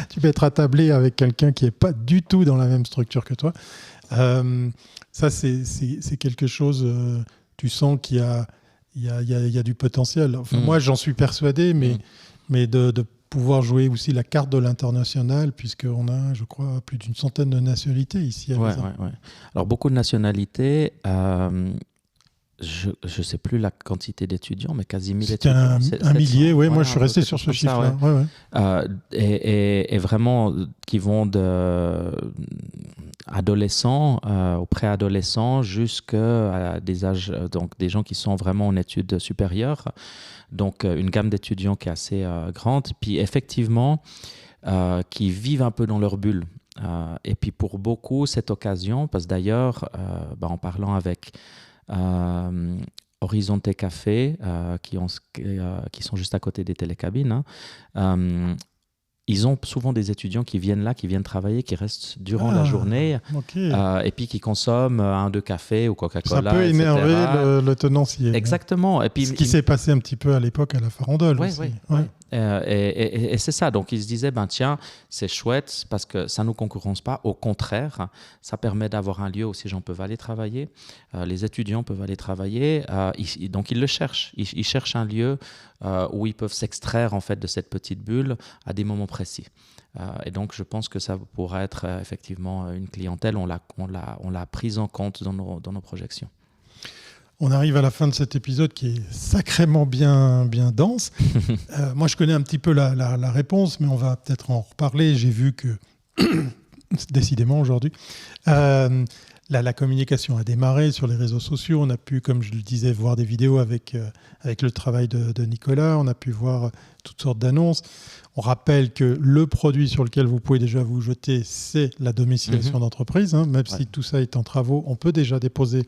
A: tu peux être attablé avec quelqu'un qui n'est pas du tout dans la même structure que toi. Ça, c'est quelque chose, tu sens qu'il y a du potentiel. Enfin, moi, j'en suis persuadé, mais de pouvoir jouer aussi la carte de l'international, puisqu'on a, je crois, plus d'une centaine de nationalités ici à Lausanne.
B: Ouais. Alors, beaucoup de nationalités. Je ne sais plus la quantité d'étudiants, mais quasi 1000 étudiants.
A: C'est un millier, oui. Moi, je suis resté sur ce chiffre-là.
B: Et vraiment, qui vont adolescents au préadolescents jusqu'à des âges, donc des gens qui sont vraiment en études supérieures. Donc, une gamme d'étudiants qui est assez grande. Puis, effectivement, qui vivent un peu dans leur bulle. Et puis, pour beaucoup, cette occasion, parce que d'ailleurs, en parlant avec Horizonte Café, qui sont juste à côté des télécabines, ils ont souvent des étudiants qui viennent là, qui viennent travailler, qui restent durant la journée, et puis qui consomment 1-2 cafés ou Coca-Cola.
A: Ça peut énerver le tenancier.
B: Exactement. Et puis,
A: ce qui s'est passé un petit peu à l'époque à la Farandole aussi.
B: Oui. Et c'est ça. Donc, ils se disaient, tiens, c'est chouette parce que ça ne nous concurrence pas. Au contraire, ça permet d'avoir un lieu où ces gens peuvent aller travailler. Les étudiants peuvent aller travailler. Donc, ils le cherchent. Ils cherchent un lieu où ils peuvent s'extraire en fait, de cette petite bulle à des moments précis. Et donc, je pense que ça pourrait être effectivement une clientèle. On l'a prise en compte dans nos projections.
A: On arrive à la fin de cet épisode qui est sacrément bien dense. Moi, je connais un petit peu la réponse, mais on va peut-être en reparler. J'ai vu que, décidément aujourd'hui, la communication a démarré sur les réseaux sociaux. On a pu, comme je le disais, voir des vidéos avec le travail de Nicolas. On a pu voir toutes sortes d'annonces. On rappelle que le produit sur lequel vous pouvez déjà vous jeter, c'est la domiciliation d'entreprise. Même si tout ça est en travaux, on peut déjà déposer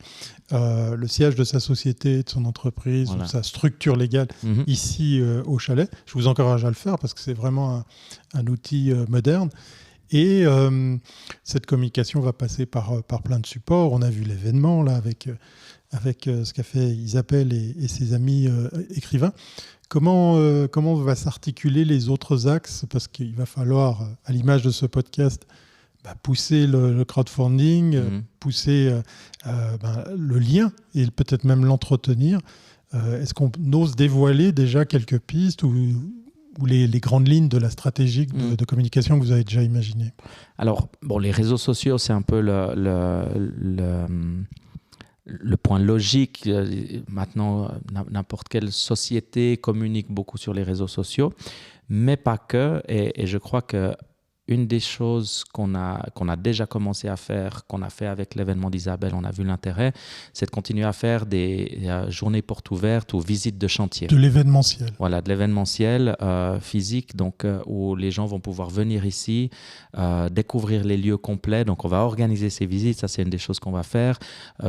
A: le siège de sa société, de son entreprise, ou sa structure légale ici au chalet. Je vous encourage à le faire parce que c'est vraiment un outil moderne. Et cette communication va passer par plein de supports. On a vu l'événement là, avec ce qu'a fait Isabelle et ses amis écrivains. Comment va s'articuler les autres axes? Parce qu'il va falloir, à l'image de ce podcast, pousser le crowdfunding, pousser le lien et peut-être même l'entretenir. Est-ce qu'on ose dévoiler déjà quelques pistes ou les grandes lignes de la stratégie de communication que vous avez déjà imaginée?
B: Alors, les réseaux sociaux, c'est un peu le point logique. Maintenant, n'importe quelle société communique beaucoup sur les réseaux sociaux, mais pas que. Et je crois que une des choses qu'on a déjà commencé à faire, qu'on a fait avec l'événement d'Isabelle, on a vu l'intérêt, c'est de continuer à faire des journées portes ouvertes ou visites de chantier.
A: De l'événementiel.
B: Voilà, de l'événementiel physique, donc où les gens vont pouvoir venir ici, découvrir les lieux complets. Donc on va organiser ces visites, ça c'est une des choses qu'on va faire.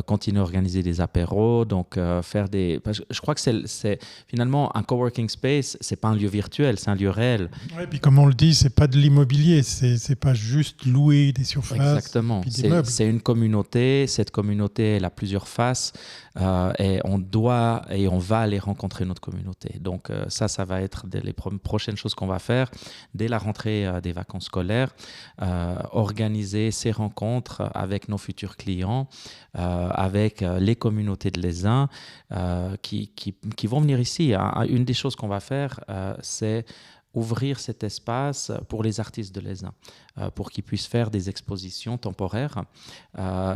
B: Continuer à organiser des apéros, donc faire des... Je crois que c'est finalement un coworking space, c'est pas un lieu virtuel, c'est un lieu réel.
A: Ouais, puis comme on le dit, c'est pas de l'immobilier. C'est pas juste louer des surfaces.
B: Exactement. C'est une communauté. Cette communauté, elle a plusieurs faces et on va aller rencontrer notre communauté. Donc ça va être les prochaines choses qu'on va faire dès la rentrée des vacances scolaires. Organiser ces rencontres avec nos futurs clients, avec les communautés de l'ESIN qui vont venir ici. Une des choses qu'on va faire, c'est ouvrir cet espace pour les artistes de l'ESIN, pour qu'ils puissent faire des expositions temporaires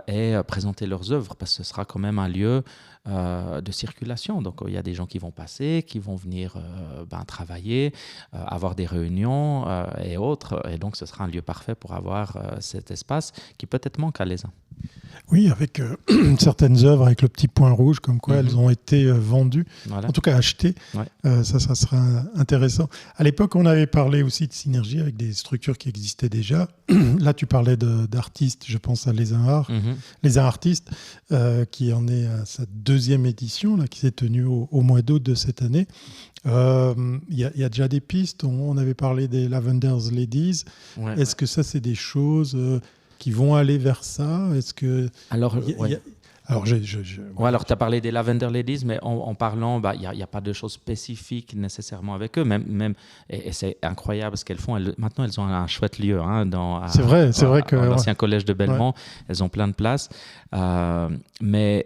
B: et présenter leurs œuvres, parce que ce sera quand même un lieu de circulation. Donc il y a des gens qui vont passer, qui vont venir travailler, avoir des réunions et autres, et donc ce sera un lieu parfait pour avoir cet espace qui peut-être manque à l'ESIN.
A: Oui, avec certaines œuvres avec le petit point rouge, comme quoi elles ont été vendues, en tout cas achetées. Ouais. Ça sera intéressant. À l'époque, on avait parlé aussi de synergie avec des structures qui existaient déjà. Là, tu parlais d'artistes, je pense à l'ESIN Art, l'ESIN Artistes, qui en est à sa 2e édition, là, qui s'est tenue au mois d'août de cette année. Il y a déjà des pistes. On avait parlé des Lavender's Ladies. Ouais, Est-ce que ça, c'est des choses... qui vont aller vers ça? Est-ce que...
B: Alors,
A: alors,
B: alors tu as parlé des Lavender Ladies, mais en parlant, il n'y a pas de choses spécifiques nécessairement avec eux. Même, et c'est incroyable ce qu'elles font. Maintenant, elles ont un chouette lieu.
A: C'est vrai que...
B: l'ancien collège de Belmont, elles ont plein de places. Mais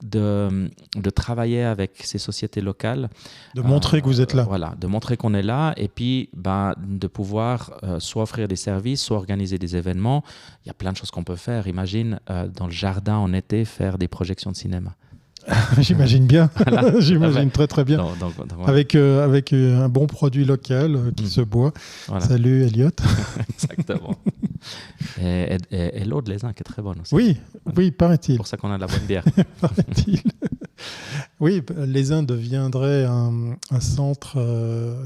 B: de travailler avec ces sociétés locales.
A: De montrer que vous êtes là.
B: Voilà, de montrer qu'on est là et puis de pouvoir soit offrir des services, soit organiser des événements. Il y a plein de choses qu'on peut faire. Imagine, dans le jardin en été, faire des projections de cinéma.
A: J'imagine bien, voilà. J'imagine très très bien.
B: Donc,
A: avec un bon produit local qui se boit. Voilà. Salut Elliot.
B: Exactement. Et l'eau de l'ESIN qui est très bonne aussi.
A: Oui, paraît-il. C'est
B: pour ça qu'on a de la bonne bière.
A: Paraît-il. Oui, l'ESIN deviendrait un centre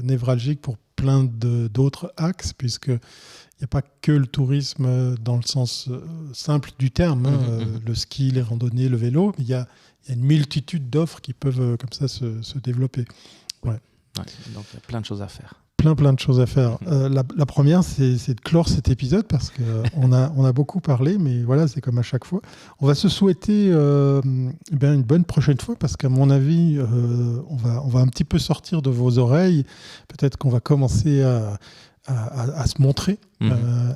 A: névralgique pour plein d'autres axes, puisque il n'y a pas que le tourisme dans le sens simple du terme, le ski, les randonnées, le vélo, mais il y a une multitude d'offres qui peuvent comme ça se développer. Ouais.
B: Donc il y a plein de choses à faire.
A: Plein de choses à faire. La première, c'est de clore cet épisode parce qu'on a beaucoup parlé, mais voilà, c'est comme à chaque fois. On va se souhaiter une bonne prochaine fois parce qu'à mon avis, on va un petit peu sortir de vos oreilles. Peut-être qu'on va commencer à se montrer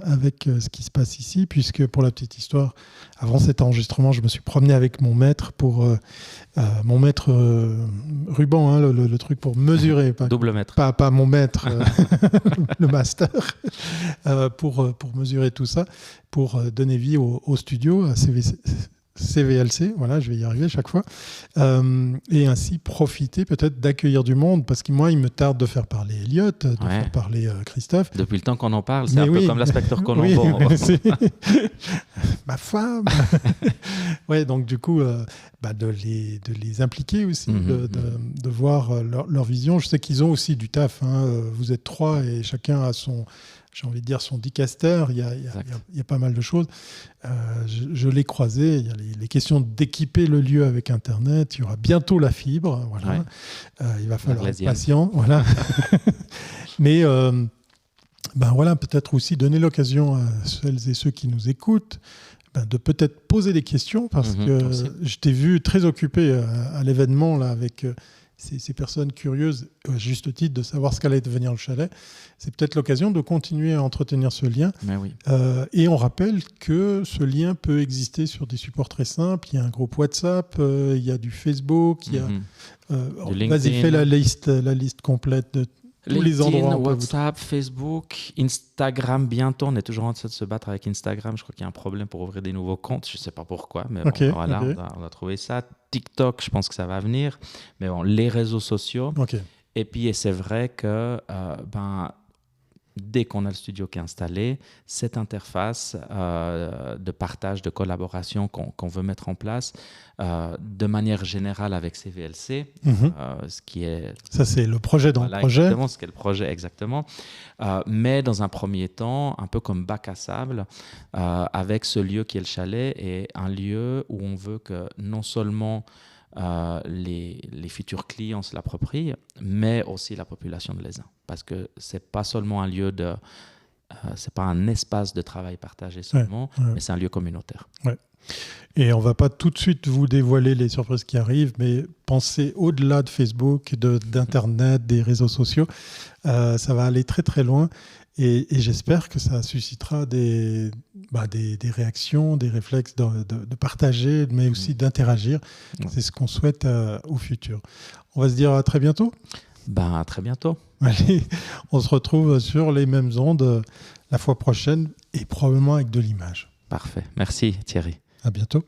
A: avec ce qui se passe ici, puisque pour la petite histoire, avant cet enregistrement, je me suis promené avec mon maître ruban, le truc pour mesurer.
B: Double mètre.
A: Pas mon maître, le master, pour mesurer tout ça, pour donner vie au studio, à CVLC, voilà, je vais y arriver chaque fois, et ainsi profiter peut-être d'accueillir du monde, parce que moi, il me tarde de faire parler Elliot, de faire parler Christophe.
B: Depuis le temps qu'on en parle, c'est un peu comme l'inspecteur Colombo.
A: Oui, ma femme. Ouais, donc du coup, de les impliquer aussi, de voir leur vision. Je sais qu'ils ont aussi du taf. Vous êtes 3 et chacun a son... J'ai envie de dire son dicaster, il y a pas mal de choses. Je l'ai croisé, il y a les questions d'équiper le lieu avec Internet, il y aura bientôt la fibre, voilà. Il va falloir être patient. Voilà. Mais voilà, peut-être aussi donner l'occasion à celles et ceux qui nous écoutent de peut-être poser des questions, parce que je t'ai vu très occupé à l'événement là, avec... ces personnes curieuses, à juste titre, de savoir ce qu'allait devenir le chalet. C'est peut-être l'occasion de continuer à entretenir ce lien.
B: Oui.
A: Et on rappelle que ce lien peut exister sur des supports très simples. Il y a un groupe WhatsApp, il y a du Facebook, il y a... vas-y, fais la liste complète de tous les endroits.
B: WhatsApp, Facebook, Instagram bientôt. On est toujours en train de se battre avec Instagram. Je crois qu'il y a un problème pour ouvrir des nouveaux comptes. Je ne sais pas pourquoi, mais voilà, on a trouvé ça. TikTok, je pense que ça va venir. Mais bon, les réseaux sociaux. Et puis, c'est vrai que dès qu'on a le studio qui est installé, cette interface de partage, de collaboration qu'on veut mettre en place, de manière générale avec CVLC, ce qui est...
A: Ça, c'est le projet dans le projet.
B: Exactement, ce qu'est le projet, exactement. Mais dans un premier temps, un peu comme bac à sable, avec ce lieu qui est le chalet, et un lieu où on veut que non seulement les futurs clients se l'approprient, mais aussi la population de l'Aisin. Parce que ce n'est pas seulement un lieu de... c'est pas un espace de travail partagé seulement, mais c'est un lieu communautaire. Ouais.
A: Et on ne va pas tout de suite vous dévoiler les surprises qui arrivent, mais pensez au-delà de Facebook, d'Internet, des réseaux sociaux. Ça va aller très très loin. Et j'espère que ça suscitera des réactions, des réflexes de partager, mais aussi d'interagir. C'est ce qu'on souhaite au futur. On va se dire à très bientôt.
B: À très bientôt.
A: Allez, on se retrouve sur les mêmes ondes la fois prochaine, et probablement avec de l'image.
B: Parfait. Merci Thierry.
A: À bientôt.